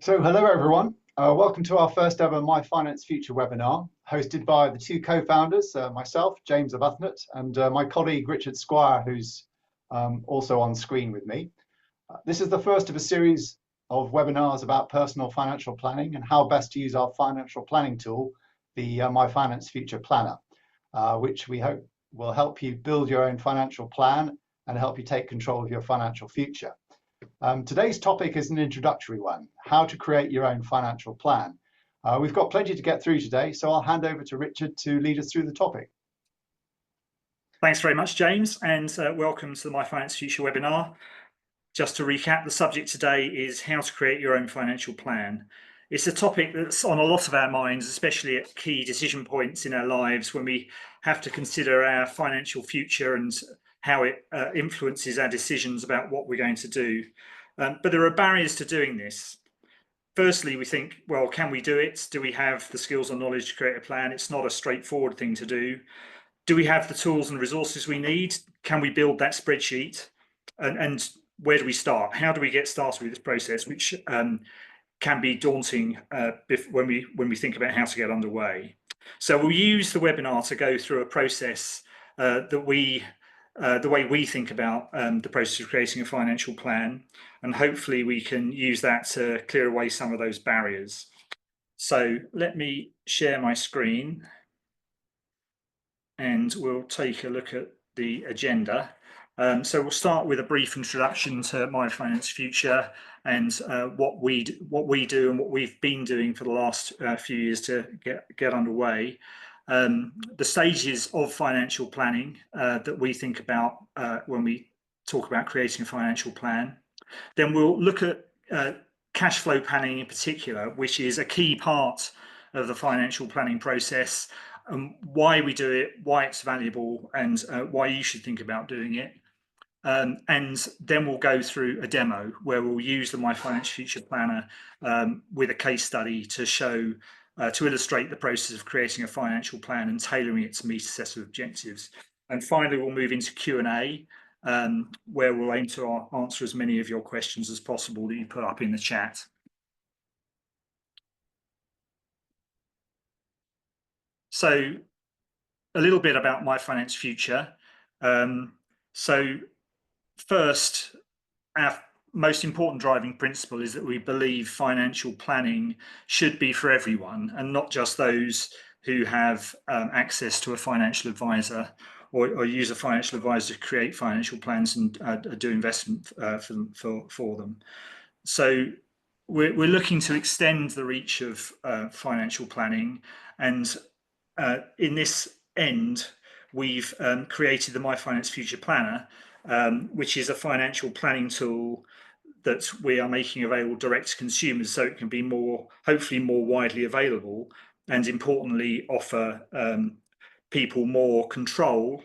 So hello everyone, welcome to our first ever My Finance Future webinar, hosted by the two co-founders, myself, James Arbuthnott, and my colleague Richard Squire, who's also on screen with me. This is the first of a series of webinars about personal financial planning and how best to use our financial planning tool, the My Finance Future Planner, which we hope will help you build your own financial plan and help you take control of your financial future. Today's topic is an introductory one, how to create your own financial plan. We've got plenty to get through today, so I'll hand over to Richard to lead us through the topic. Thanks very much, James, and welcome to the My Finance Future webinar. Just to recap, the subject today is how to create your own financial plan. It's a topic that's on a lot of our minds, especially at key decision points in our lives when we have to consider our financial future and how it influences our decisions about what we're going to do. But there are barriers to doing this. Firstly, we think, well, can we do it? Do we have the skills and knowledge to create a plan? It's not a straightforward thing to do. Do we have the tools and resources we need? Can we build that spreadsheet? And where do we start? How do we get started with this process, which can be daunting when we think about how to get underway. So we'll use the webinar to go through a process the way we think about the process of creating a financial plan, and hopefully we can use that to clear away some of those barriers. So let me share my screen and we'll take a look at the agenda. So we'll start with a brief introduction to My Finance Future and what we do and what we've been doing for the last few years to get underway. The stages of financial planning that we think about when we talk about creating a financial plan. Then we'll look at cash flow planning in particular, which is a key part of the financial planning process, and why we do it, why it's valuable, and why you should think about doing it. And then we'll go through a demo where we'll use the My Finance Future Planner with a case study to show, to illustrate the process of creating a financial plan and tailoring it to meet a set of objectives. And finally, we'll move into Q&A, where we'll aim to answer as many of your questions as possible that you put up in the chat. So a little bit about My Finance Future. So first, our most important driving principle is that we believe financial planning should be for everyone and not just those who have access to a financial advisor or use a financial advisor to create financial plans and do investment for them. So we're looking to extend the reach of financial planning, and in this end, we've created the My Finance Future Planner, which is a financial planning tool that we are making available direct to consumers, so it can be hopefully more widely available, and importantly offer people more control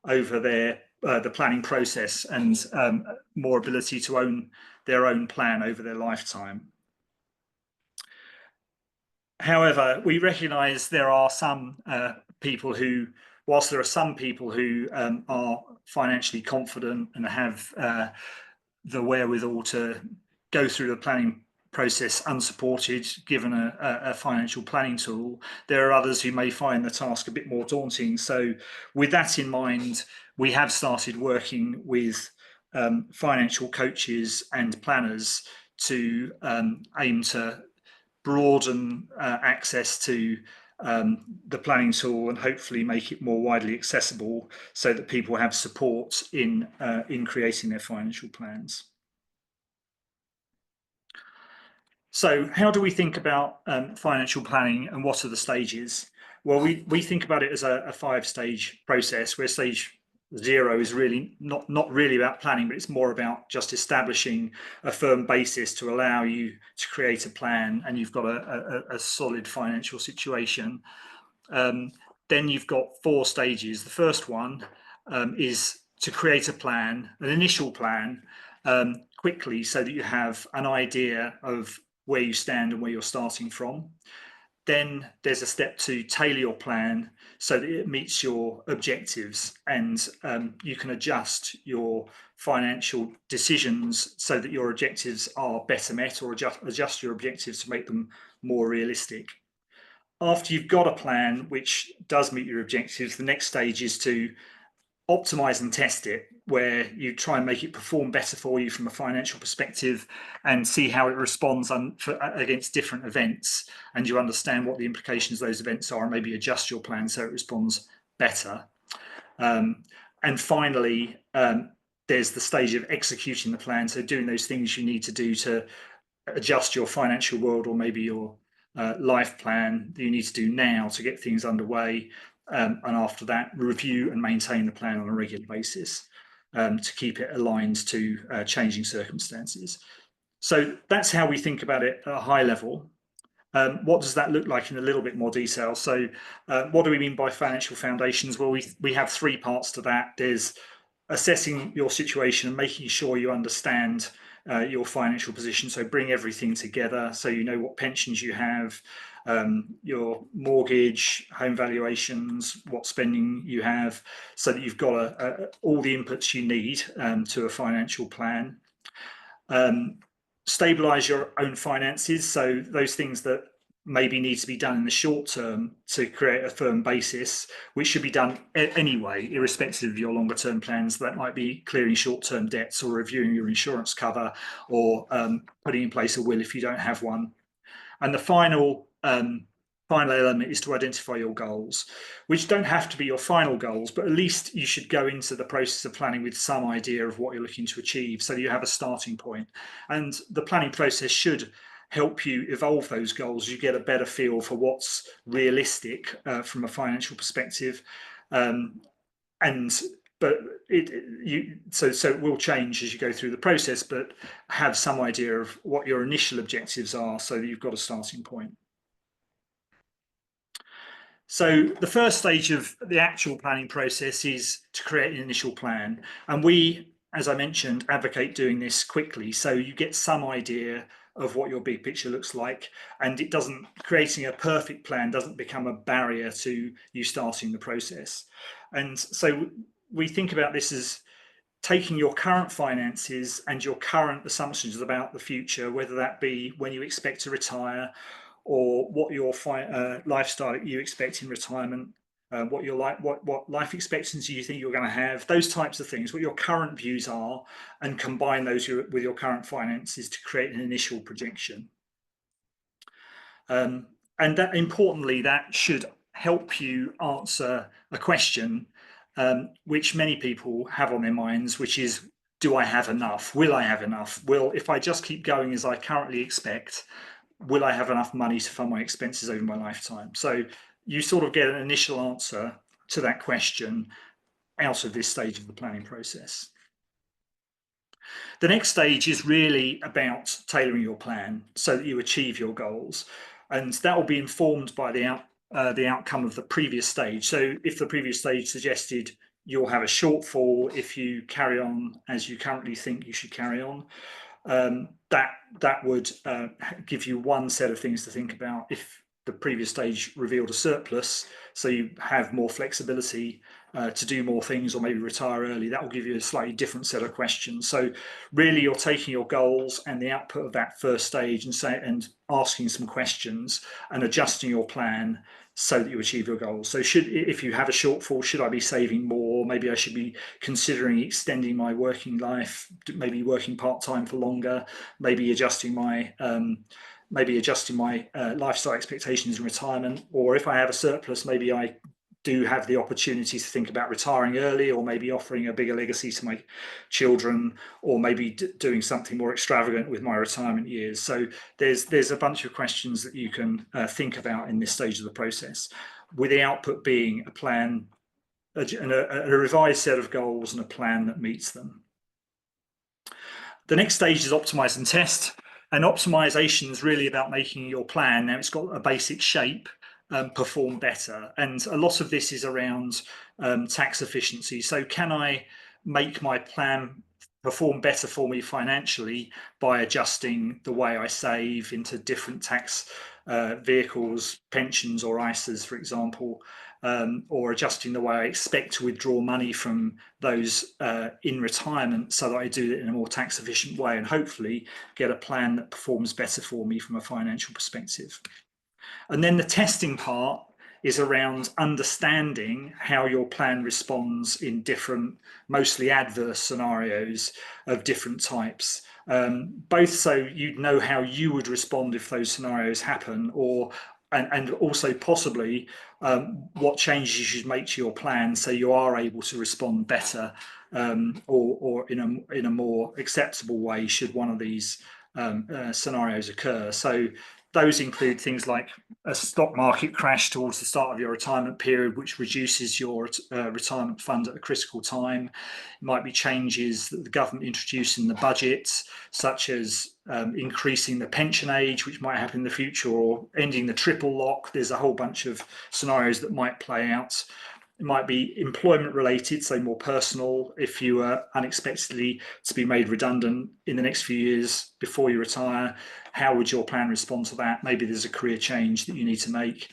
over the planning process and more ability to own their own plan over their lifetime. However, we recognise there are some people who, whilst there are some people who are financially confident and have the wherewithal to go through the planning process unsupported, given a financial planning tool, there are others who may find the task a bit more daunting. So with that in mind, we have started working with financial coaches and planners to aim to broaden access to the planning tool and hopefully make it more widely accessible so that people have support in creating their financial plans. So how do we think about financial planning, and what are the stages? Well, we think about it as a 5-stage process, where stage 0 is really not really about planning, but it's more about just establishing a firm basis to allow you to create a plan, and you've got a solid financial situation. Then you've got 4 stages. The first one is to create a plan, an initial plan, quickly, so that you have an idea of where you stand and where you're starting from. Then there's a step to tailor your plan so that it meets your objectives, and you can adjust your financial decisions so that your objectives are better met, or adjust your objectives to make them more realistic. After you've got a plan which does meet your objectives, the next stage is to optimize and test it, where you try and make it perform better for you from a financial perspective and see how it responds against different events, and you understand what the implications of those events are, and maybe adjust your plan so it responds better. And finally, there's the stage of executing the plan, so doing those things you need to do to adjust your financial world, or maybe your life plan that you need to do now to get things underway. And after that, review and maintain the plan on a regular basis to keep it aligned to changing circumstances. So that's how we think about it at a high level. What does that look like in a little bit more detail? So what do we mean by financial foundations? Well, we have three parts to that. There's assessing your situation and making sure you understand your financial position. So bring everything together so you know what pensions you have, your mortgage, home valuations, what spending you have, so that you've got all the inputs you need to a financial plan. Stabilize your own finances, so those things that maybe need to be done in the short term to create a firm basis, which should be done anyway, irrespective of your longer term plans. That might be clearing short term debts, or reviewing your insurance cover, or putting in place a will if you don't have one. And the final element is to identify your goals, which don't have to be your final goals, but at least you should go into the process of planning with some idea of what you're looking to achieve, so you have a starting point. And the planning process should help you evolve those goals. You get a better feel for what's realistic from a financial perspective, so it will change as you go through the process, but have some idea of what your initial objectives are, so that you've got a starting point. So the first stage of the actual planning process is to create an initial plan. And we, as I mentioned, advocate doing this quickly, so you get some idea of what your big picture looks like, and creating a perfect plan doesn't become a barrier to you starting the process. And so we think about this as taking your current finances and your current assumptions about the future, whether that be when you expect to retire, or what your lifestyle you expect in retirement, what life expectancy you think you're going to have, those types of things, what your current views are, and combine those with your current finances to create an initial projection. And that, importantly, that should help you answer a question which many people have on their minds, which is, do I have enough? Will I have enough? Well, if I just keep going as I currently expect, will I have enough money to fund my expenses over my lifetime? So you sort of get an initial answer to that question out of this stage of the planning process. The next stage is really about tailoring your plan so that you achieve your goals, and that will be informed by the outcome of the previous stage. So if the previous stage suggested you'll have a shortfall if you carry on as you currently think you should carry on, that would give you one set of things to think about. If the previous stage revealed a surplus, so you have more flexibility to do more things, or maybe retire early, that will give you a slightly different set of questions. So really, you're taking your goals and the output of that first stage and asking some questions and adjusting your plan so that you achieve your goals. So if you have a shortfall, should I be saving more? Maybe I should be considering extending my working life, maybe working part-time for longer, maybe adjusting my lifestyle expectations in retirement. Or if I have a surplus, maybe I do have the opportunity to think about retiring early, or maybe offering a bigger legacy to my children, or maybe doing something more extravagant with my retirement years. So there's a bunch of questions that you can think about in this stage of the process, with the output being a plan, a revised set of goals and a plan that meets them. The next stage is optimize and test. And optimization is really about making your plan, now it's got a basic shape, perform better. And a lot of this is around tax efficiency. So can I make my plan perform better for me financially by adjusting the way I save into different tax vehicles, pensions or ISAs, for example, or adjusting the way I expect to withdraw money from those in retirement so that I do it in a more tax efficient way and hopefully get a plan that performs better for me from a financial perspective. And then the testing part is around understanding how your plan responds in different, mostly adverse scenarios of different types, both so you'd know how you would respond if those scenarios happen, and also possibly what changes you should make to your plan so you are able to respond better or in a more acceptable way should one of these scenarios occur. So those include things like a stock market crash towards the start of your retirement period, which reduces your retirement fund at a critical time. It might be changes that the government introduced in the budget, such as increasing the pension age, which might happen in the future, or ending the triple lock. There's a whole bunch of scenarios that might play out. It might be employment related, so more personal. If you are unexpectedly to be made redundant in the next few years before you retire, how would your plan respond to that? Maybe there's a career change that you need to make.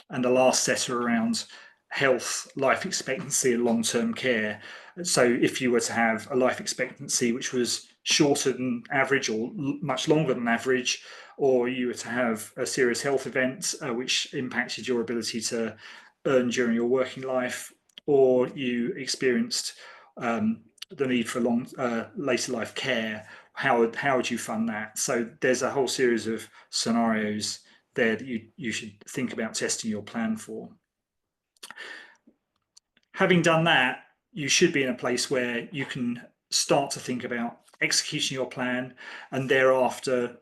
And the last set are around health, life expectancy and long-term care. So if you were to have a life expectancy which was shorter than average or much longer than average, or you were to have a serious health event which impacted your ability to earn during your working life, or you experienced the need for later life care, how would you fund that? So there's a whole series of scenarios there that you should think about testing your plan for. Having done that, you should be in a place where you can start to think about executing your plan, and thereafter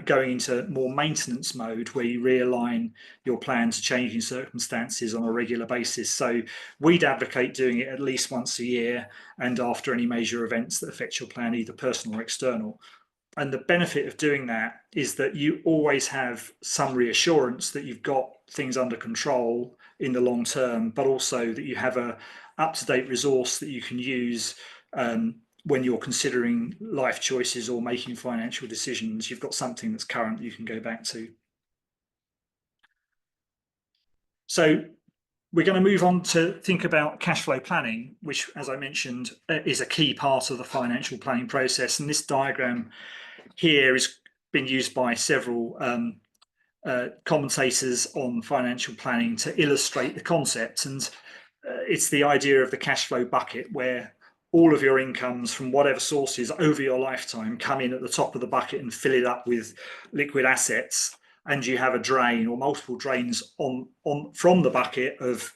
going into more maintenance mode where you realign your plan to changing circumstances on a regular basis. So we'd advocate doing it at least once a year and after any major events that affect your plan, either personal or external. And the benefit of doing that is that you always have some reassurance that you've got things under control in the long term, but also that you have a up-to-date resource that you can use when you're considering life choices or making financial decisions. You've got something that's current you can go back to. So we're going to move on to think about cash flow planning, which, as I mentioned, is a key part of the financial planning process. And this diagram here has been used by several commentators on financial planning to illustrate the concept. And it's the idea of the cash flow bucket, where all of your incomes from whatever sources over your lifetime come in at the top of the bucket and fill it up with liquid assets, and you have a drain or multiple drains from the bucket of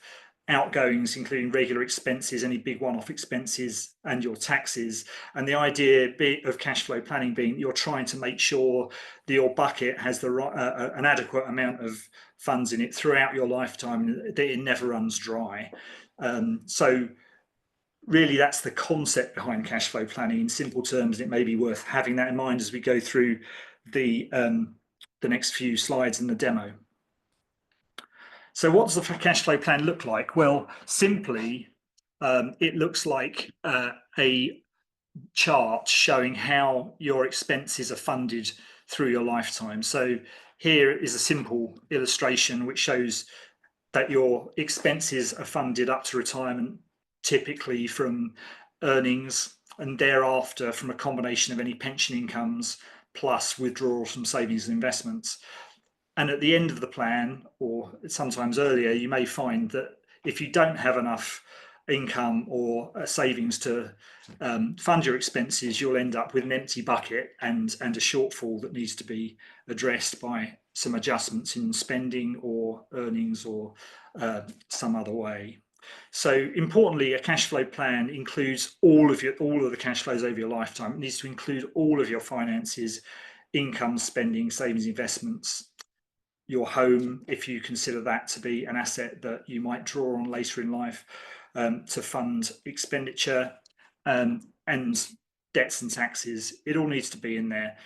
outgoings, including regular expenses, any big one-off expenses, and your taxes. And the idea of cash flow planning being you're trying to make sure that your bucket has an adequate amount of funds in it throughout your lifetime, that it never runs dry. So really, that's the concept behind cash flow planning in simple terms. It may be worth having that in mind as we go through the next few slides in the demo. So what does the cash flow plan look like? Well, simply, it looks like a chart showing how your expenses are funded through your lifetime. So here is a simple illustration which shows that your expenses are funded up to retirement, typically from earnings, and thereafter from a combination of any pension incomes plus withdrawals from savings and investments. And at the end of the plan, or sometimes earlier, you may find that if you don't have enough income or savings to fund your expenses, you'll end up with an empty bucket and a shortfall that needs to be addressed by some adjustments in spending or earnings or some other way. So importantly, a cash flow plan includes all of the cash flows over your lifetime. It needs to include all of your finances, income, spending, savings, investments, your home, if you consider that to be an asset that you might draw on later in life to fund expenditure, and debts and taxes. It all needs to be in there,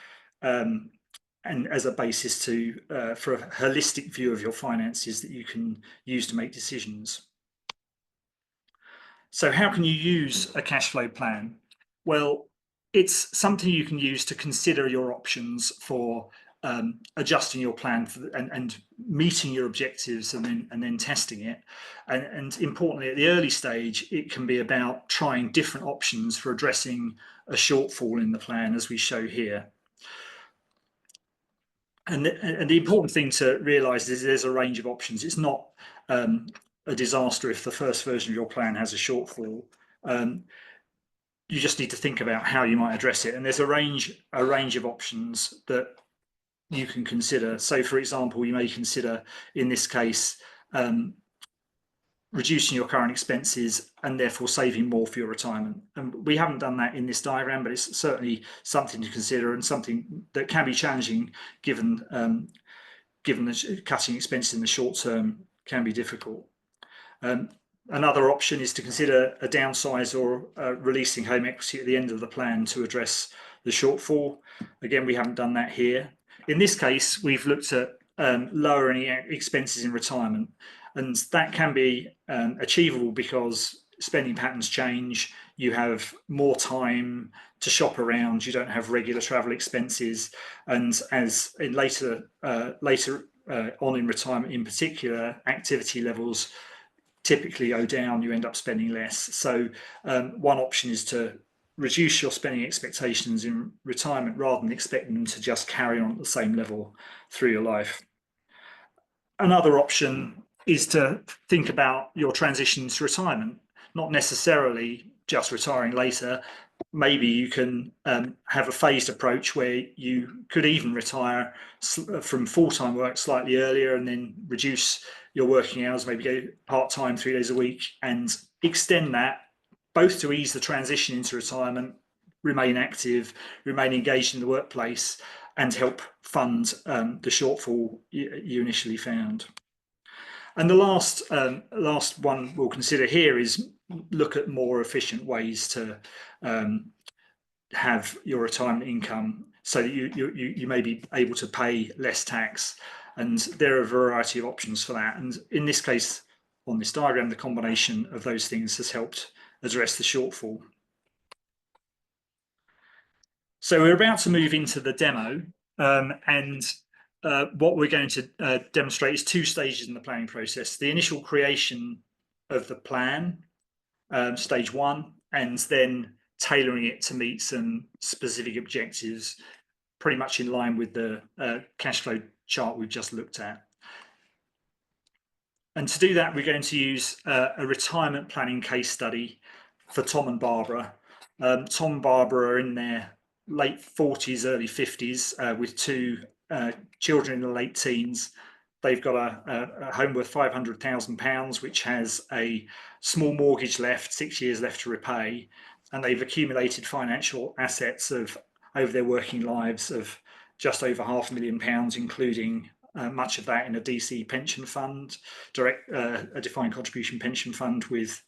and as a basis for a holistic view of your finances that you can use to make decisions. So how can you use a cash flow plan? Well, it's something you can use to consider your options for adjusting your plan and meeting your objectives and then testing it. And importantly, at the early stage, it can be about trying different options for addressing a shortfall in the plan, as we show here. And the important thing to realise is there's a range of options. It's not a disaster if the first version of your plan has a shortfall. You just need to think about how you might address it. And there's a range of options that you can consider. So, for example, you may consider, in this case, reducing your current expenses and therefore saving more for your retirement. And we haven't done that in this diagram, but it's certainly something to consider and something that can be challenging given that cutting expenses in the short term can be difficult. Another option is to consider a downsize or releasing home equity at the end of the plan to address the shortfall. Again, we haven't done that here. In this case, we've looked at lowering expenses in retirement, and that can be achievable because spending patterns change. You have more time to shop around. You don't have regular travel expenses, and as in later on in retirement, in particular, activity levels typically go down. You end up spending less. So one option is to reduce your spending expectations in retirement rather than expecting them to just carry on at the same level through your life. Another option is to think about your transition to retirement, not necessarily just retiring later. Maybe you can have a phased approach where you could even retire from full-time work slightly earlier and then reduce your working hours, maybe go part-time 3 days a week, and extend that both to ease the transition into retirement, remain active, remain engaged in the workplace, and help fund the shortfall you initially found. And the last one we'll consider here is look at more efficient ways to have your retirement income so that you may be able to pay less tax. And there are a variety of options for that. And in this case, on this diagram, the combination of those things has helped address the shortfall. So we're about to move into the demo, and what we're going to demonstrate is 2 stages in the planning process: the initial creation of the plan, stage 1, and then tailoring it to meet some specific objectives, pretty much in line with the cash flow chart we've just looked at. And to do that, we're going to use a retirement planning case study for Tom and Barbara. Tom and Barbara are in their late 40s, early 50s, with 2 children in the late teens. They've got a home worth £500,000, which has a small mortgage left, 6 years left to repay, and they've accumulated financial assets of over their working lives of just over £500,000, including much of that in a DC pension fund, a defined contribution pension fund with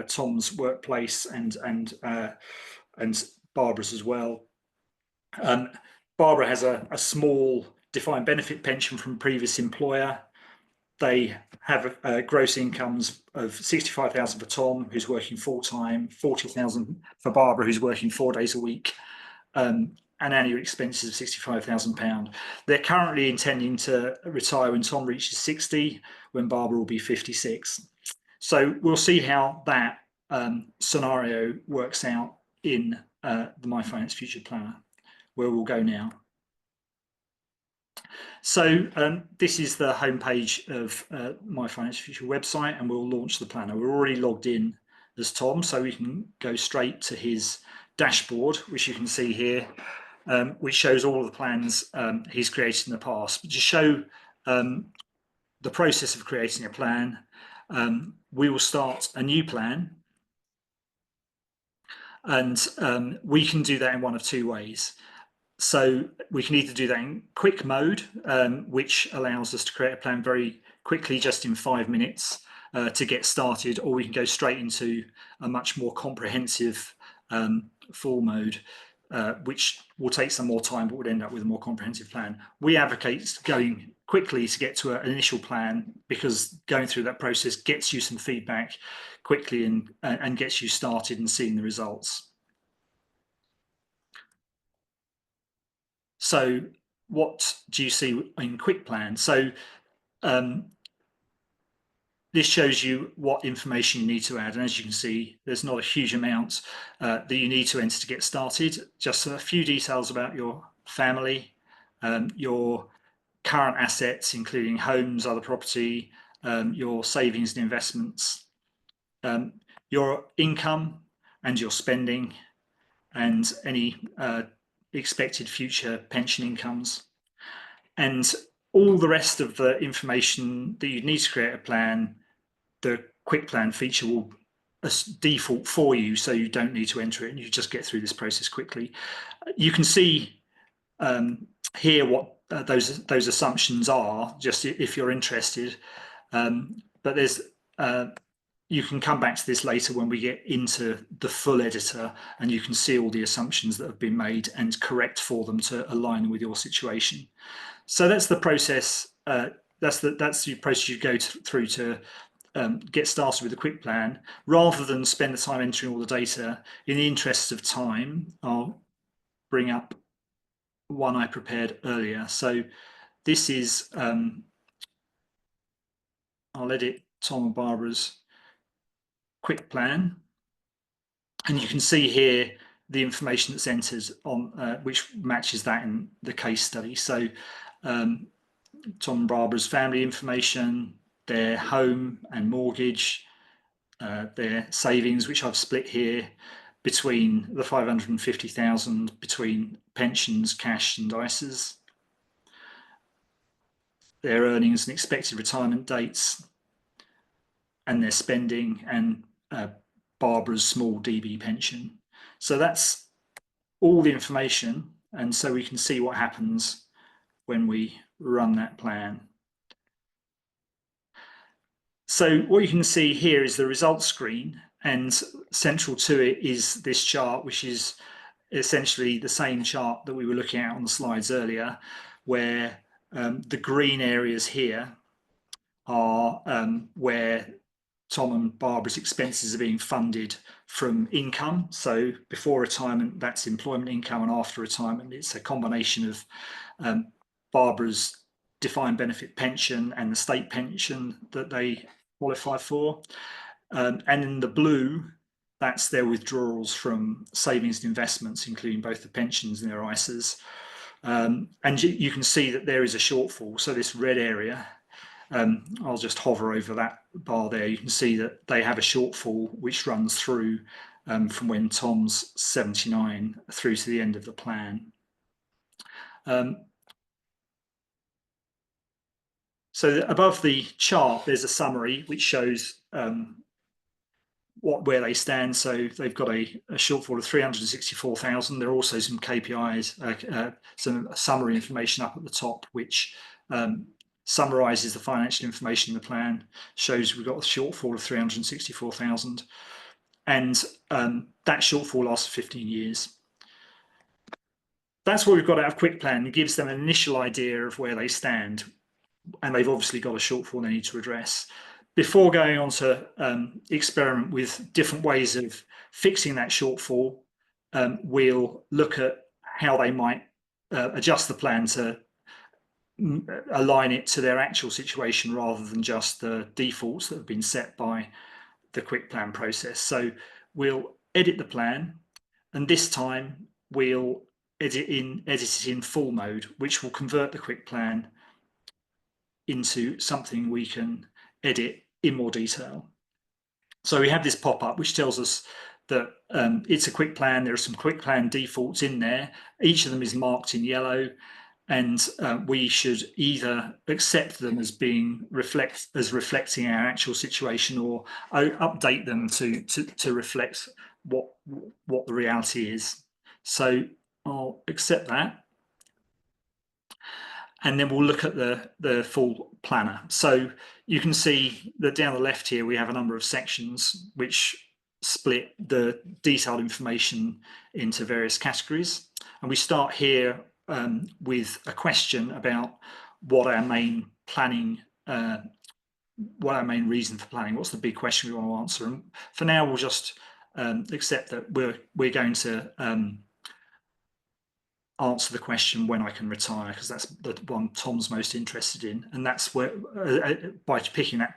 Tom's workplace and Barbara's as well. Barbara has a small defined benefit pension from a previous employer. They have gross incomes of £65,000 for Tom, who's working full-time, £40,000 for Barbara, who's working 4 days a week, and annual expenses of £65,000. They're currently intending to retire when Tom reaches 60, when Barbara will be 56. So we'll see how that scenario works out in the MyFinanceFuture Planner, where we'll go now. So this is the homepage of MyFinanceFuture website, and we'll launch the planner. We're already logged in as Tom, so we can go straight to his dashboard, which you can see here, which shows all of the plans he's created in the past. But to show the process of creating a plan, we will start a new plan, and we can do that in one of 2 ways. So we can either do that in quick mode, which allows us to create a plan very quickly, just in 5 minutes to get started, or we can go straight into a much more comprehensive full mode, which will take some more time, but would end up with a more comprehensive plan. We advocate going quickly to get to an initial plan, because going through that process gets you some feedback quickly and gets you started and seeing the results. So what do you see in Quick Plan? So this shows you what information you need to add, and as you can see, there's not a huge amount that you need to enter to get started. Just a few details about your family, your current assets, including homes, other property, your savings and investments, your income and your spending, and any expected future pension incomes. And all the rest of the information that you need to create a plan, the Quick Plan feature will default for you, so you don't need to enter it and you just get through this process quickly. You can see here what those assumptions are, just if you're interested, but there's you can come back to this later when we get into the full editor, and you can see all the assumptions that have been made and correct for them to align with your situation. So that's the process. That's the process you go through to get started with a Quick Plan. Rather than spend the time entering all the data, in the interest of time, I'll bring up one I prepared earlier. So this is, I'll edit Tom and Barbara's Quick Plan, and you can see here the information that's entered on which matches that in the case study. So Tom and Barbara's family information, their home and mortgage, their savings, which I've split here between the 550,000 between pensions, cash and ISAs, their earnings and expected retirement dates, and their spending, and Barbara's small DB pension. So that's all the information, and so we can see what happens when we run that plan. So what you can see here is the results screen, and central to it is this chart, which is essentially the same chart that we were looking at on the slides earlier, where the green areas here are where Tom and Barbara's expenses are being funded from income. So before retirement, that's employment income, and after retirement, it's a combination of Barbara's defined benefit pension and the state pension that they qualify for. And in the blue, that's their withdrawals from savings and investments, including both the pensions and their ISAs. And you can see that there is a shortfall. So this red area, I'll just hover over that bar there. You can see that they have a shortfall which runs through from when Tom's 79 through to the end of the plan. So above the chart, there's a summary which shows where they stand. So they've got a shortfall of 364,000. There are also some KPIs, some summary information up at the top, which summarizes the financial information in the plan, shows we've got a shortfall of 364,000, and that shortfall lasts 15 years. That's what we've got out of Quick Plan. It gives them an initial idea of where they stand, and they've obviously got a shortfall they need to address. Before going on to experiment with different ways of fixing that shortfall, we'll look at how they might adjust the plan to align it to their actual situation rather than just the defaults that have been set by the Quick Plan process. So we'll edit the plan, and this time we'll edit it in full mode, which will convert the Quick Plan into something we can edit in more detail. So we have this pop-up which tells us that it's a Quick Plan. There are some Quick Plan defaults in there. Each of them is marked in yellow, and we should either accept them as being reflecting our actual situation, or update them to reflect what the reality is. So I'll accept that, and then we'll look at the full planner. So you can see that down the left here we have a number of sections which split the detailed information into various categories, and we start here with a question about what our main planning, what our main reason for planning, what's the big question we want to answer. And for now, we'll just accept that we're going to answer the question when I can retire, because that's the one Tom's most interested in, and that's where by picking that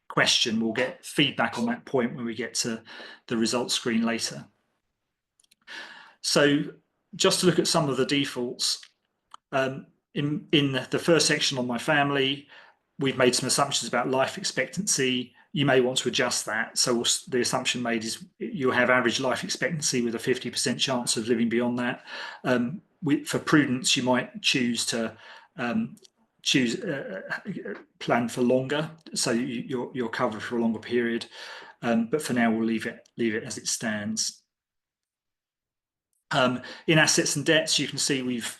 question we'll get feedback on that point when we get to the results screen later. So just to look at some of the defaults, in the first section on my family, we've made some assumptions about life expectancy. You may want to adjust that. So the assumption made is you'll have average life expectancy with a 50% chance of living beyond that. For prudence, you might choose to plan for longer, so you're covered for a longer period. But for now, we'll leave it as it stands. In assets and debts, you can see we've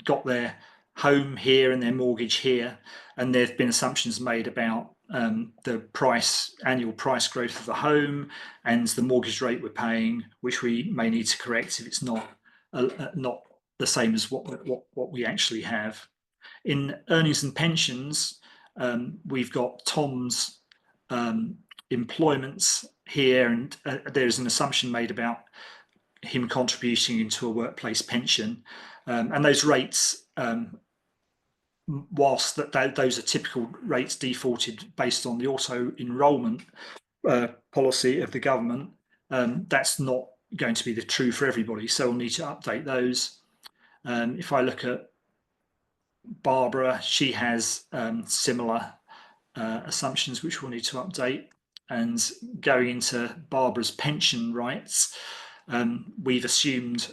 got their home here and their mortgage here, and there have been assumptions made about the annual price growth of the home and the mortgage rate we're paying, which we may need to correct if it's not the same as what we actually have. In earnings and pensions, we've got Tom's employments here, and there's an assumption made about him contributing into a workplace pension, and those rates, whilst those are typical rates defaulted based on the auto enrolment policy of the government, that's not going to be the true for everybody, so we'll need to update those. If I look at Barbara, she has similar assumptions which we'll need to update. And going into Barbara's pension rights, we've assumed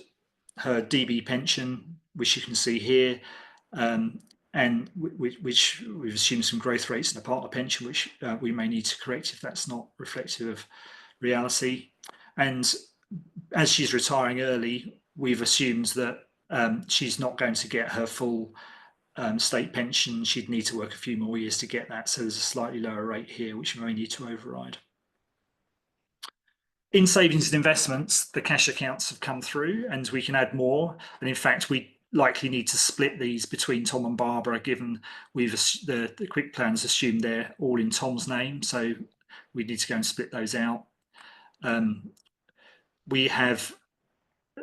her DB pension, which you can see here, and which we've assumed some growth rates in the partner pension, which we may need to correct if that's not reflective of reality. And as she's retiring early, we've assumed that she's not going to get her full state pension. She'd need to work a few more years to get that, so there's a slightly lower rate here which we may need to override. In savings and investments, the cash accounts have come through and we can add more, and in fact we likely need to split these between Tom and Barbara, given the quick plans assumed they're all in Tom's name, so we need to go and split those out. We have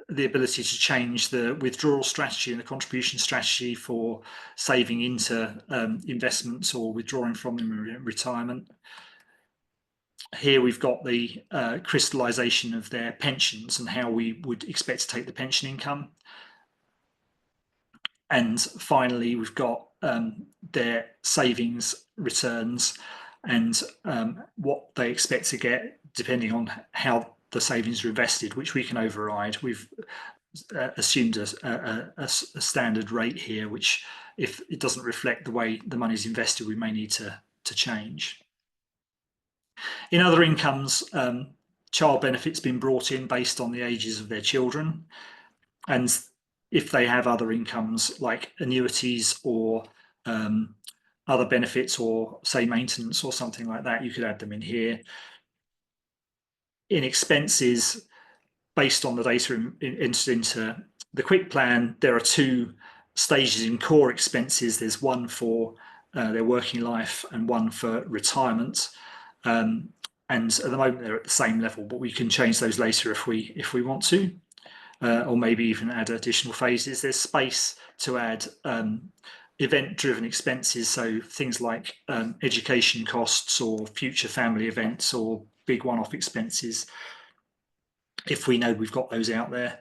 the ability to change the withdrawal strategy and the contribution strategy for saving into investments or withdrawing from them in retirement. Here we've got the crystallization of their pensions and how we would expect to take the pension income. And finally, we've got their savings returns and what they expect to get depending on how the savings are invested, which we can override. We've assumed a standard rate here, which if it doesn't reflect the way the money is invested, we may need to change. In other incomes, child benefits been brought in based on the ages of their children, and if they have other incomes like annuities or other benefits or say maintenance or something like that, you could add them in here. In expenses, based on the data entered into the quick plan, there are two stages in core expenses. There's one for their working life and one for retirement. And at the moment they're at the same level, but we can change those later if we want to, or maybe even add additional phases. There's space to add event-driven expenses, so things like education costs or future family events or big one-off expenses, if we know we've got those out there.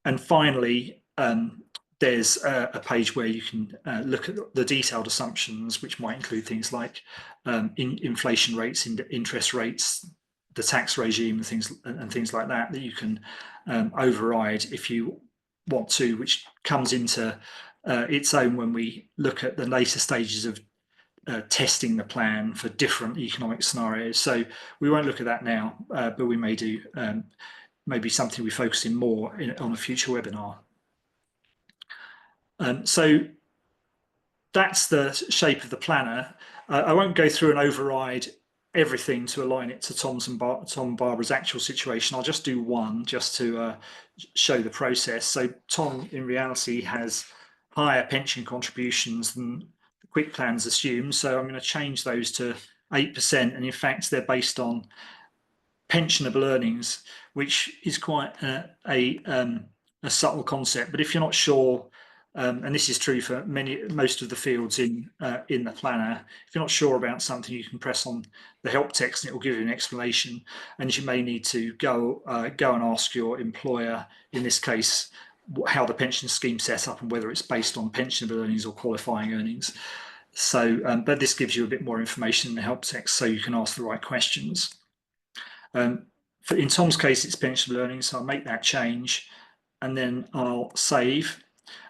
And finally, there's a page where you can look at the detailed assumptions, which might include things like inflation rates, interest rates, the tax regime, and things like that you can override if you want to, which comes into its own when we look at the later stages of testing the plan for different economic scenarios. So we won't look at that now, but we may do maybe something we focus in more on a future webinar. So that's the shape of the planner. I won't go through and override everything to align it to Tom and Barbara's actual situation. I'll just do one just to show the process. So Tom in reality has higher pension contributions than the quick plans assume, so I'm going to change those to 8%, and in fact they're based on pensionable earnings, which is quite a a subtle concept, but if you're not sure, and this is true for most of the fields in the planner, if you're not sure about something, you can press on the help text and it will give you an explanation, and you may need to go and ask your employer, in this case, how the pension scheme's set up and whether it's based on pensionable earnings or qualifying earnings. So, but this gives you a bit more information in the help text, so you can ask the right questions. In Tom's case, it's pensionable earnings, so I'll make that change, and then I'll save,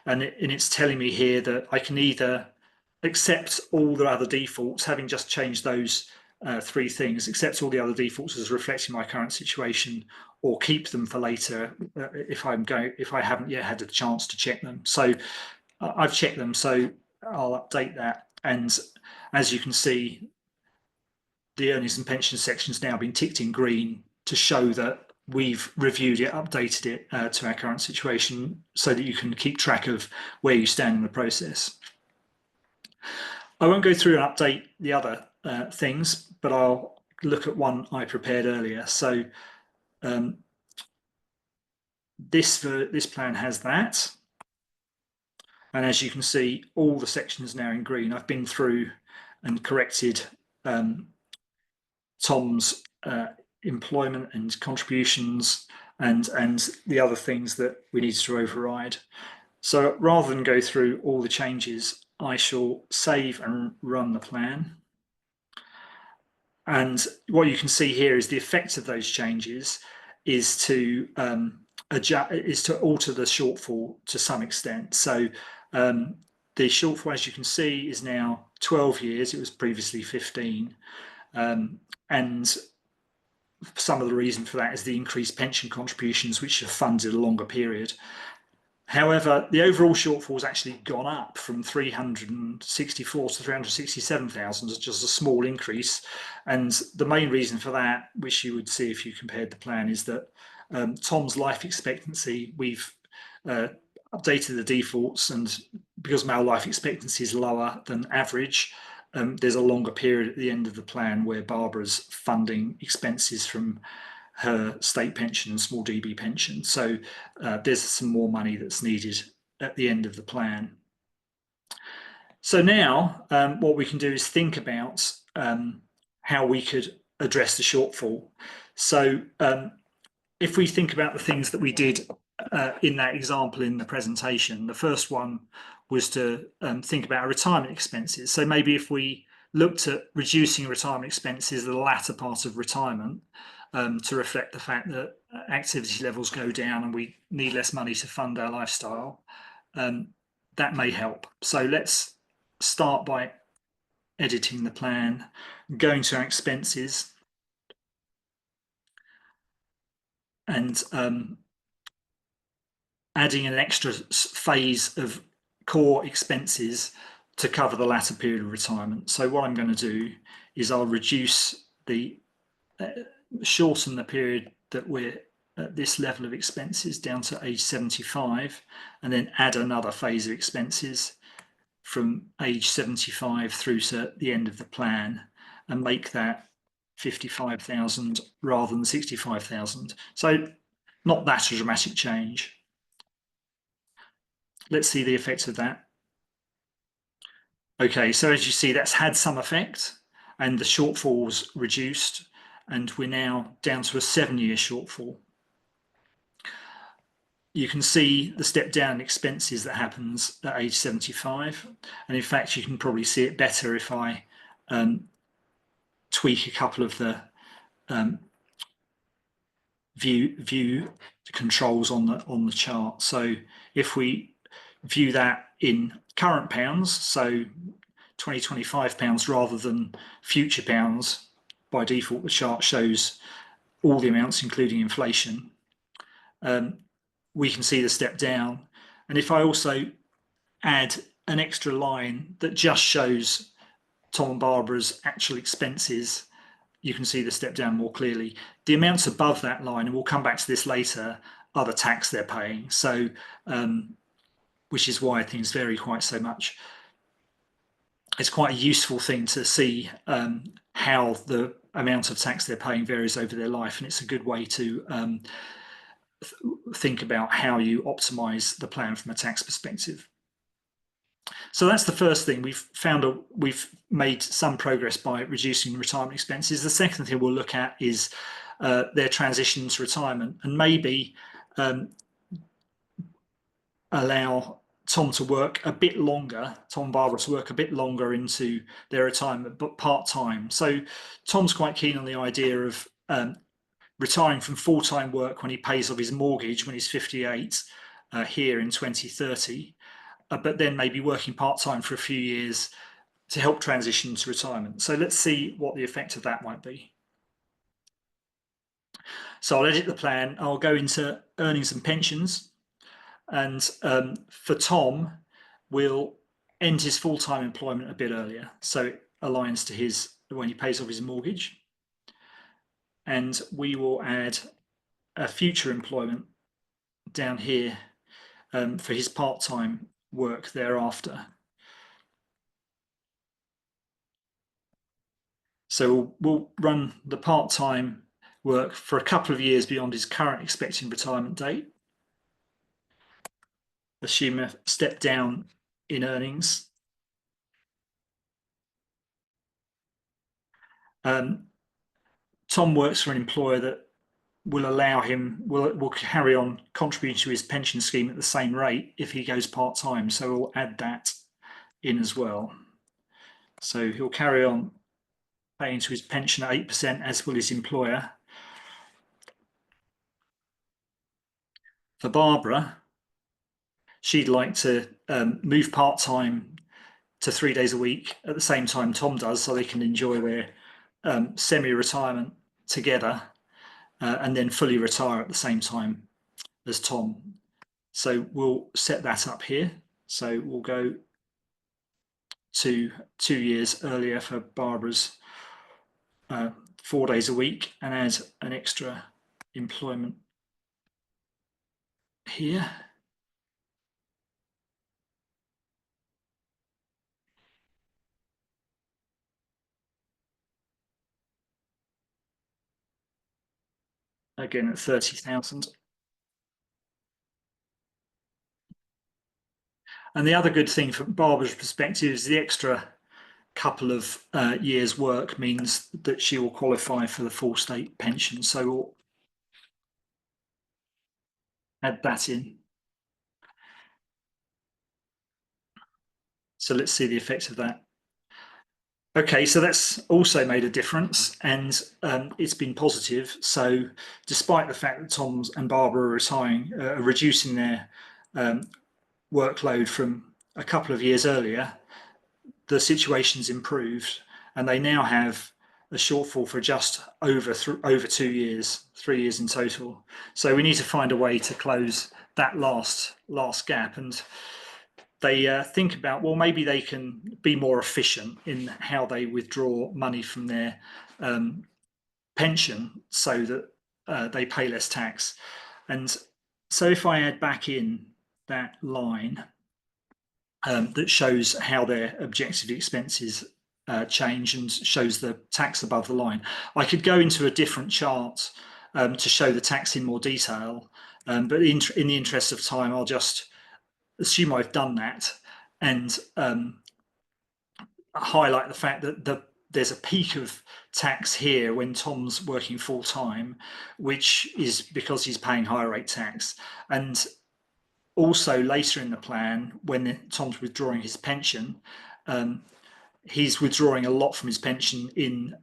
and it's telling me here that I can either accept all the other defaults, having just changed those three things, accept all the other defaults as reflecting my current situation, or keep them for later if I haven't yet had a chance to check them. So I've checked them, so I'll update that, and as you can see, the earnings and pensions section has now been ticked in green to show that we've reviewed it, updated it to our current situation, so that you can keep track of where you stand in the process. I won't go through and update the other things, but I'll look at one I prepared earlier. So this plan has that, and as you can see, all the sections now in green. I've been through and corrected Tom's employment and contributions and the other things that we need to override. So rather than go through all the changes, I shall save and run the plan. And what you can see here is the effect of those changes is to alter the shortfall to some extent. So the shortfall, as you can see, is now 12 years. It was previously 15. And some of the reason for that is the increased pension contributions, which have funded a longer period. However, the overall shortfall has actually gone up from 364 to 367,000, just a small increase. And the main reason for that, which you would see if you compared the plan, is that Tom's life expectancy, we've updated the defaults, and because male life expectancy is lower than average, there's a longer period at the end of the plan where Barbara's funding expenses from her state pension and small DB pension. So there's some more money that's needed at the end of the plan. So now what we can do is think about how we could address the shortfall. So if we think about the things that we did in that example in the presentation, the first one was to think about our retirement expenses. So maybe if we looked at reducing retirement expenses at the latter part of retirement to reflect the fact that activity levels go down and we need less money to fund our lifestyle, that may help. So let's start by editing the plan, going to our expenses, and adding an extra phase of core expenses to cover the latter period of retirement. So what I'm going to do is I'll shorten the period that we're at this level of expenses down to age 75, and then add another phase of expenses from age 75 through to the end of the plan, and make that 55,000 rather than 65,000. So not that a dramatic change. Let's see the effect of that. Okay, so as you see, that's had some effect, and the shortfall's reduced, and we're now down to a 7-year shortfall. You can see the step down in expenses that happens at age 75, and in fact you can probably see it better if I tweak a couple of the view controls on the chart. So if we view that in current pounds, so 2025 pounds rather than future pounds, by default the chart shows all the amounts including inflation. We can see the step down, and if I also add an extra line that just shows Tom and Barbara's actual expenses, you can see the step down more clearly. The amounts above that line, and we'll come back to this later, are the tax they're paying. So which is why things vary quite so much. It's quite a useful thing to see how the amount of tax they're paying varies over their life, and it's a good way to think about how you optimize the plan from a tax perspective. So that's the first thing. We've made some progress by reducing retirement expenses. The second thing we'll look at is their transition to retirement, and maybe allow Tom to work a bit longer, Tom and Barbara to work a bit longer into their retirement, but part-time. So Tom's quite keen on the idea of retiring from full-time work when he pays off his mortgage when he's 58 here in 2030, but then maybe working part-time for a few years to help transition to retirement. So let's see what the effect of that might be. So I'll edit the plan. I'll go into earnings and pensions. And for Tom, we'll end his full-time employment a bit earlier. So it aligns to his when he pays off his mortgage. And we will add a future employment down here for his part-time work thereafter. So we'll run the part-time work for a couple of years beyond his current expected retirement date. Assume a step down in earnings. Tom works for an employer that will allow him, will carry on contributing to his pension scheme at the same rate if he goes part-time. So we'll add that in as well. So he'll carry on paying to his pension at 8%, as will his employer. For Barbara, she'd like to move part-time to 3 days a week at the same time Tom does, so they can enjoy their semi-retirement together and then fully retire at the same time as Tom. So we'll set that up here. So we'll go to 2 years earlier for Barbara's 4 days a week and add an extra employment here. Again at 30,000. And the other good thing from Barbara's perspective is the extra couple of years work means that she will qualify for the full state pension. So we'll add that in. So let's see the effect of that. Okay, so that's also made a difference, and it's been positive. So despite the fact that Tom and Barbara are reducing their workload from a couple of years earlier, the situation's improved, and they now have a shortfall for just over 2 years, 3 years in total. So we need to find a way to close that last gap, and they think about, well, maybe they can be more efficient in how they withdraw money from their pension so that they pay less tax. And so if I add back in that line that shows how their objective expenses change and shows the tax above the line, I could go into a different chart to show the tax in more detail. But in the interest of time, I'll just assume I've done that and highlight the fact that there's a peak of tax here when Tom's working full-time, which is because he's paying higher rate tax. And also later in the plan, when Tom's withdrawing his pension, he's withdrawing a lot from his pension in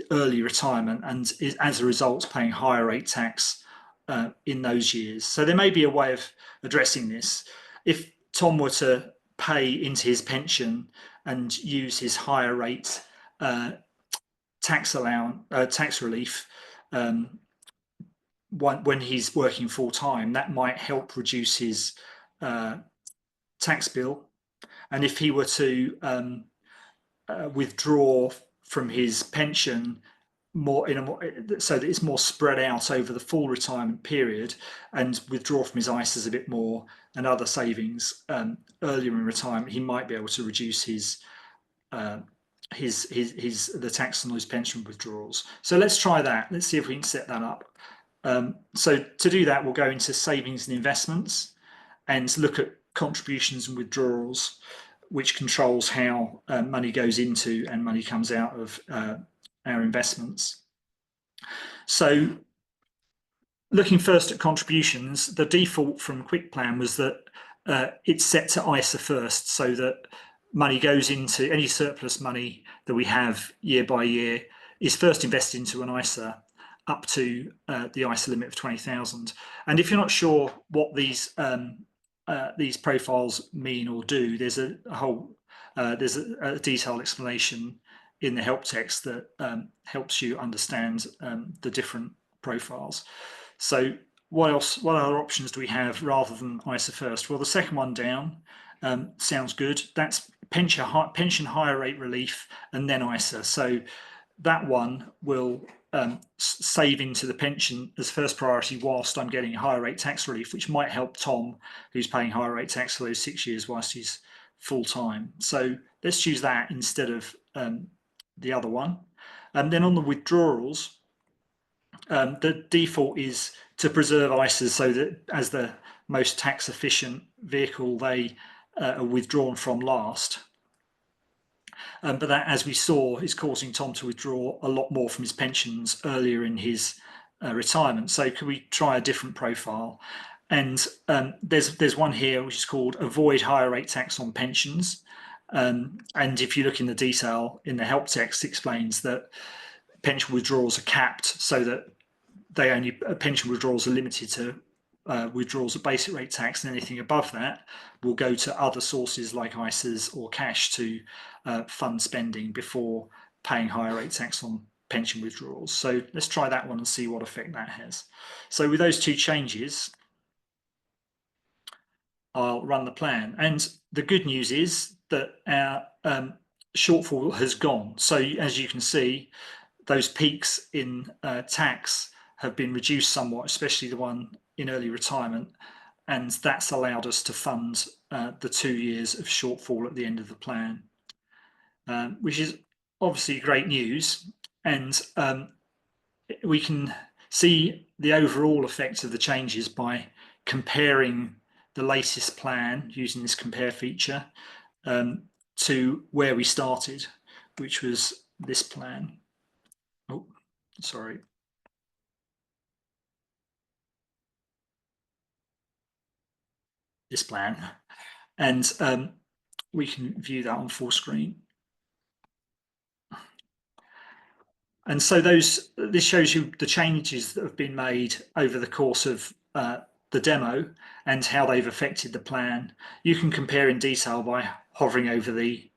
early retirement and is, as a result, paying higher rate tax in those years. So there may be a way of addressing this. If Tom were to pay into his pension and use his higher rate tax relief when he's working full time, that might help reduce his tax bill. And if he were to withdraw from his pension so that it's more spread out over the full retirement period and withdraw from his ISAs a bit more and other savings earlier in retirement, he might be able to reduce the tax on those pension withdrawals. So let's try that. Let's see if we can set that up. So to do that, we'll go into savings and investments and look at contributions and withdrawals, which controls how money goes into and money comes out of our investments. So looking first at contributions, the default from Quick Plan was that it's set to ISA first, so that money goes into any surplus money that we have year by year is first invested into an ISA up to the ISA limit of 20,000. And if you're not sure what these profiles mean or do, there's a detailed explanation in the help text that helps you understand the different profiles. So what other options do we have rather than ISA first? Well, the second one down sounds good. That's pension higher rate relief and then ISA. So that one will save into the pension as first priority whilst I'm getting higher rate tax relief, which might help Tom, who's paying higher rate tax for those 6 years whilst he's full time. So let's choose that instead of the other one. And then on the withdrawals, the default is to preserve ISAs so that as the most tax efficient vehicle they are withdrawn from last. But that, as we saw, is causing Tom to withdraw a lot more from his pensions earlier in his retirement. So could we try a different profile? And there's one here which is called avoid higher rate tax on pensions. And if you look in the detail in the help text, it explains that pension withdrawals are capped so that pension withdrawals are limited to withdrawals of basic rate tax, and anything above that will go to other sources like ISAs or cash to fund spending before paying higher rate tax on pension withdrawals. So let's try that one and see what effect that has. So with those two changes, I'll run the plan. And the good news is that our shortfall has gone. So as you can see, those peaks in tax have been reduced somewhat, especially the one in early retirement, and that's allowed us to fund the 2 years of shortfall at the end of the plan, which is obviously great news. And we can see the overall effect of the changes by comparing the latest plan using this compare feature to where we started, which was this plan. Oh, sorry. This plan, and we can view that on full screen. And so this shows you the changes that have been made over the course of the demo and how they've affected the plan. You can compare in detail by hovering over the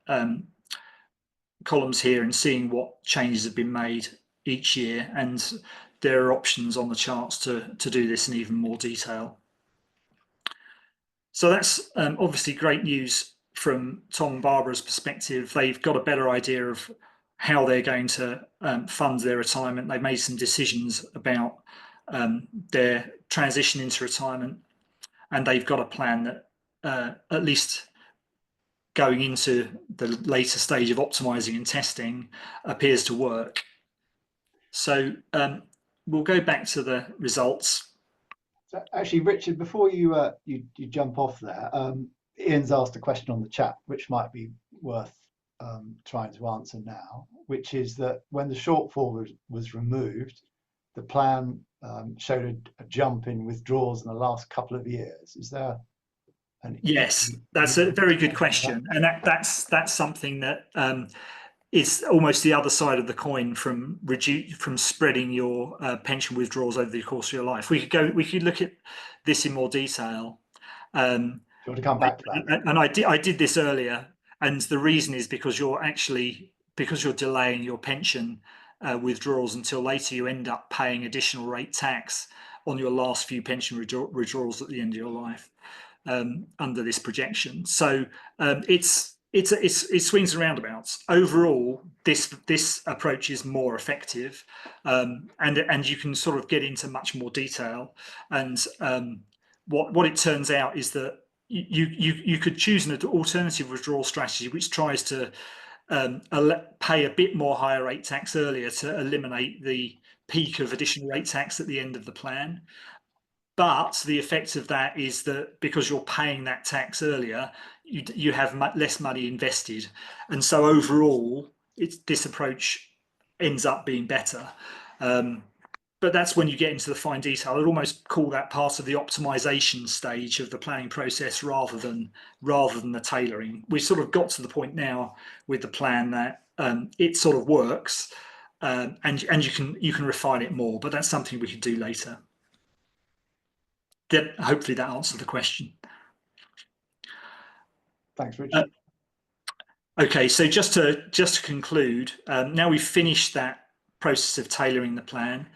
columns here and seeing what changes have been made each year, and there are options on the charts to do this in even more detail. So that's obviously great news from Tom and Barbara's perspective. They've got a better idea of how they're going to fund their retirement. They've made some decisions about their transition into retirement, and they've got a plan that at least going into the later stage of optimizing and testing appears to work. So we'll go back to the results. So actually, Richard, before you jump off there, Ian's asked a question on the chat, which might be worth trying to answer now, which is that when the shortfall was removed, the plan showed a jump in withdrawals in the last couple of years. Is there Yes, that's a very good question, and that's something that is almost the other side of the coin from spreading your pension withdrawals over the course of your life. We could look at this in more detail. Do you want to come back to that? And I did this earlier, and the reason is because you're delaying your pension withdrawals until later, you end up paying additional rate tax on your last few pension withdrawals at the end of your life under this projection. So it swings and roundabouts. Overall, this approach is more effective, and you can sort of get into much more detail. And what it turns out is that you could choose an alternative withdrawal strategy which tries to pay a bit more higher rate tax earlier to eliminate the peak of additional rate tax at the end of the plan. But the effect of that is that because you're paying that tax earlier, you have less money invested. And so overall, this approach ends up being better. But that's when you get into the fine detail. I'd almost call that part of the optimization stage of the planning process rather than the tailoring. We've sort of got to the point now with the plan that it sort of works, and you can refine it more. But that's something we could do later. Hopefully that answered the question. Thanks, Richard. Okay, so just to conclude, now we've finished that process of tailoring the plan,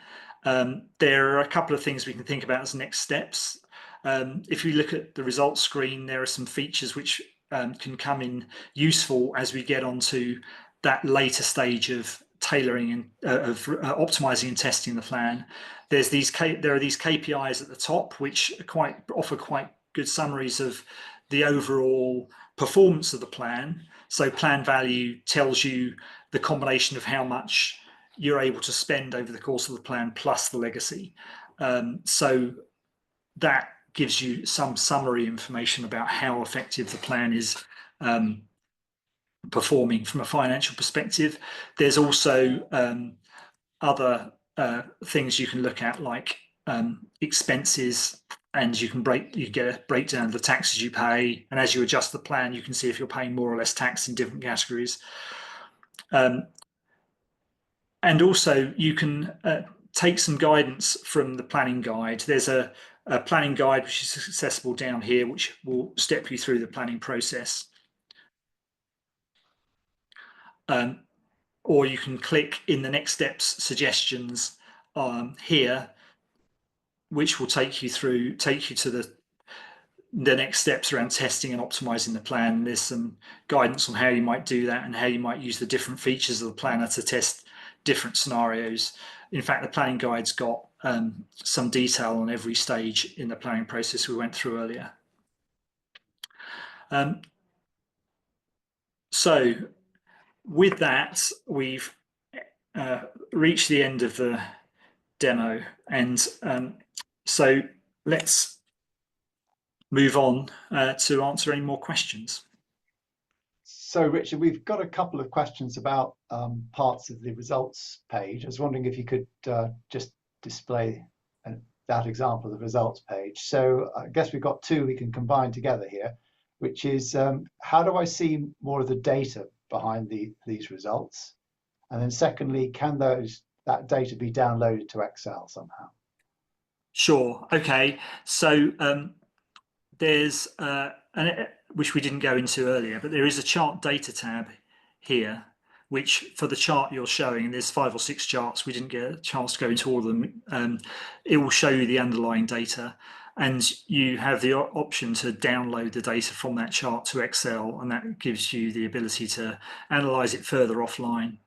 there are a couple of things we can think about as next steps. If you look at the results screen, there are some features which can come in useful as we get onto that later stage of tailoring and of optimizing and testing the plan. There are these KPIs at the top which offer quite good summaries of the overall performance of the plan. So plan value tells you the combination of how much you're able to spend over the course of the plan plus the legacy. So that gives you some summary information about how effective the plan is performing from a financial perspective. There's also other things you can look at, like expenses, and you get a breakdown of the taxes you pay, and as you adjust the plan you can see if you're paying more or less tax in different categories. And also you can take some guidance from the planning guide. There's a planning guide which is accessible down here, which will step you through the planning process. Or you can click in the next steps suggestions here, which will take you to the next steps around testing and optimizing the plan. There's some guidance on how you might do that and how you might use the different features of the planner to test different scenarios. In fact, the planning guide's got some detail on every stage in the planning process we went through earlier. So with that, we've reached the end of the demo, and so let's move on to answer any more questions. So Richard, we've got a couple of questions about parts of the results page. I was wondering if you could just display that example of the results page. So I guess we've got two we can combine together here, which is how do I see more of the data behind these results? And then secondly, can that data be downloaded to Excel somehow? Sure. Okay. So there's which we didn't go into earlier, but there is a chart data tab here, which for the chart you're showing, and there's 5 or 6 charts, we didn't get a chance to go into all of them. It will show you the underlying data, and you have the option to download the data from that chart to Excel, and that gives you the ability to analyze it further offline.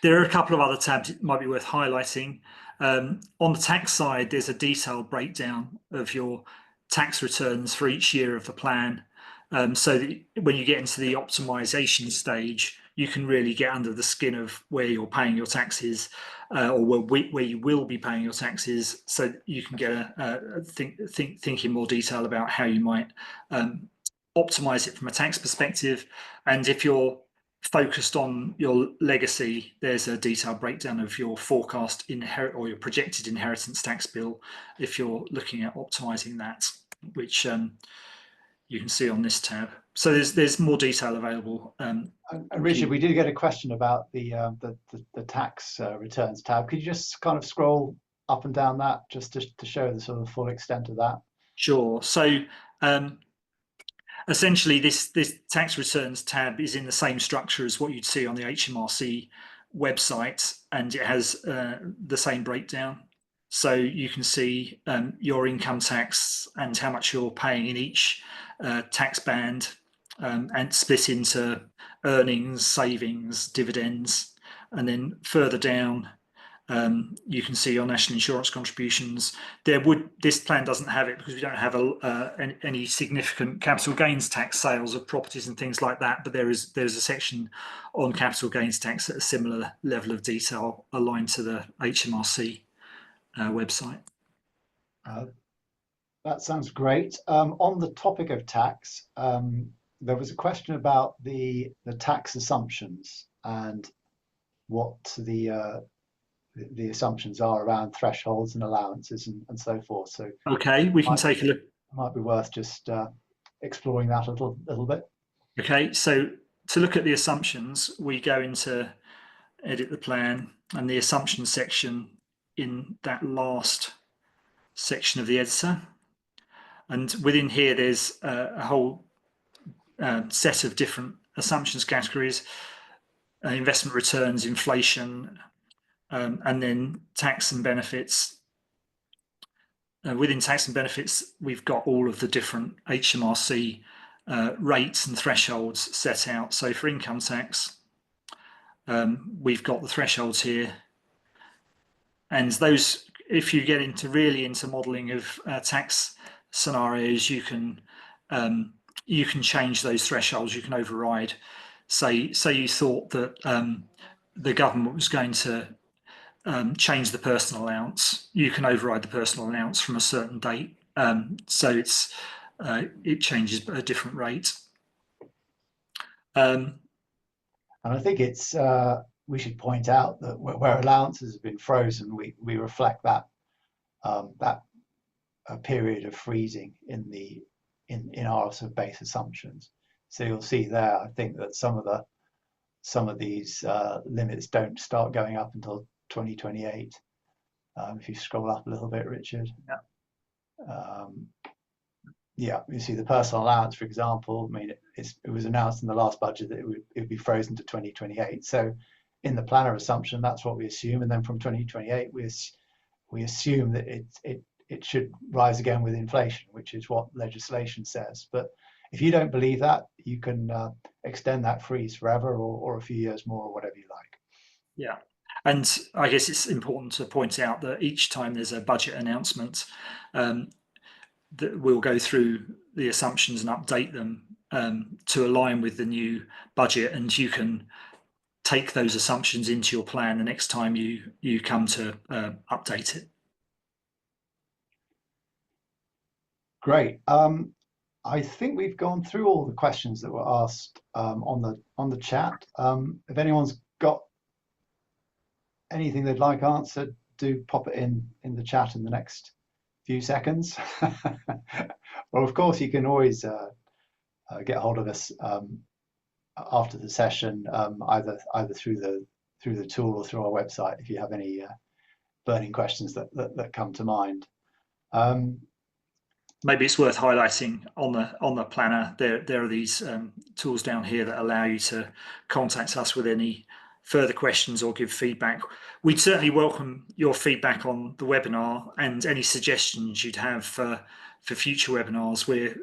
There are a couple of other tabs it might be worth highlighting. On the tax side, there's a detailed breakdown of your tax returns for each year of the plan, so that when you get into the optimization stage, you can really get under the skin of where you're paying your taxes, or where you will be paying your taxes, so you can get think in more detail about how you might optimize it from a tax perspective. And if you're focused on your legacy, there's a detailed breakdown of your forecast or your projected inheritance tax bill if you're looking at optimizing that, which you can see on this tab. So there's more detail available. And Richard, we did get a question about the tax returns tab. Could you just kind of scroll up and down that just to show the sort of full extent of that? Sure. So essentially, this tax returns tab is in the same structure as what you'd see on the HMRC website, and it has the same breakdown. So you can see your income tax and how much you're paying in each tax band, and split into earnings, savings, dividends, and then further down You can see your national insurance contributions. This plan doesn't have it because we don't have any significant capital gains tax sales of properties and things like that. But there's a section on capital gains tax at a similar level of detail aligned to the HMRC website. That sounds great. On the topic of tax, there was a question about the tax assumptions and what the assumptions are around thresholds and allowances and so forth. So okay, we can take a look. It might be worth just exploring that a little bit. Okay, so to look at the assumptions, we go into edit the plan, and the assumptions section in that last section of the editor. And within here, there's a whole set of different assumptions categories: investment returns, inflation, and then tax and benefits. Within tax and benefits, we've got all of the different HMRC rates and thresholds set out. So for income tax, we've got the thresholds here. And those, if you get into modelling of tax scenarios, you can change those thresholds. You can override. Say you thought that the government was going to change the personal allowance, you can override the personal allowance from a certain date. So it changes at a different rate. And I think it's we should point out that where allowances have been frozen, we reflect that a period of freezing in our sort of base assumptions. So you'll see there, I think that some of these limits don't start going up until 2028. If you scroll up a little bit, Richard. Yeah, you see the personal allowance, for example. I mean, it was announced in the last budget that it would be frozen to 2028. So in the planner assumption, that's what we assume, and then from 2028, we assume that it should rise again with inflation, which is what legislation says. But if you don't believe that, you can extend that freeze forever or a few years more or whatever you like. Yeah. And I guess it's important to point out that each time there's a budget announcement, that we'll go through the assumptions and update them to align with the new budget, and you can take those assumptions into your plan the next time you come to update it. Great. I think we've gone through all the questions that were asked on the chat. If anyone's got anything they'd like answered, do pop it in the chat in the next few seconds. Well, of course, you can always get hold of us after the session, either through the tool or through our website if you have any burning questions that come to mind. Maybe it's worth highlighting on the planner, there are these tools down here that allow you to contact us with any further questions or give feedback. We'd certainly welcome your feedback on the webinar and any suggestions you'd have for future webinars. We're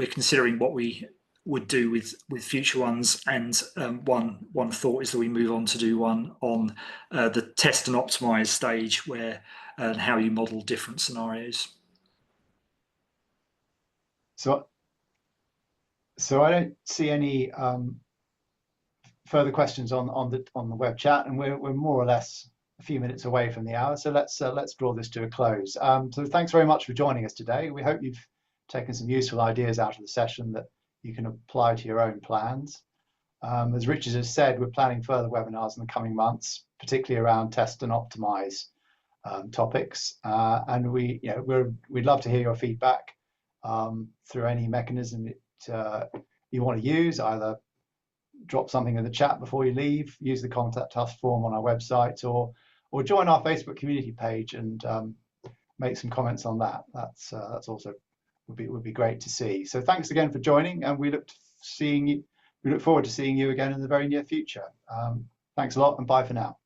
considering what we would do with future ones, and one thought is that we move on to do one on the test and optimize stage, where how you model different scenarios. So I don't see any further questions on the web chat, and we're more or less a few minutes away from the hour. So let's draw this to a close. So thanks very much for joining us today. We hope you've taken some useful ideas out of the session that you can apply to your own plans. As Richard has said, we're planning further webinars in the coming months, particularly around test and optimize topics. And we'd love to hear your feedback through any mechanism that you want to use. Either drop something in the chat before you leave, use the contact us form on our website, or join our Facebook community page and make some comments on that. That's also would be great to see. So thanks again for joining, and we look forward to seeing you again in the very near future. Thanks a lot, and bye for now.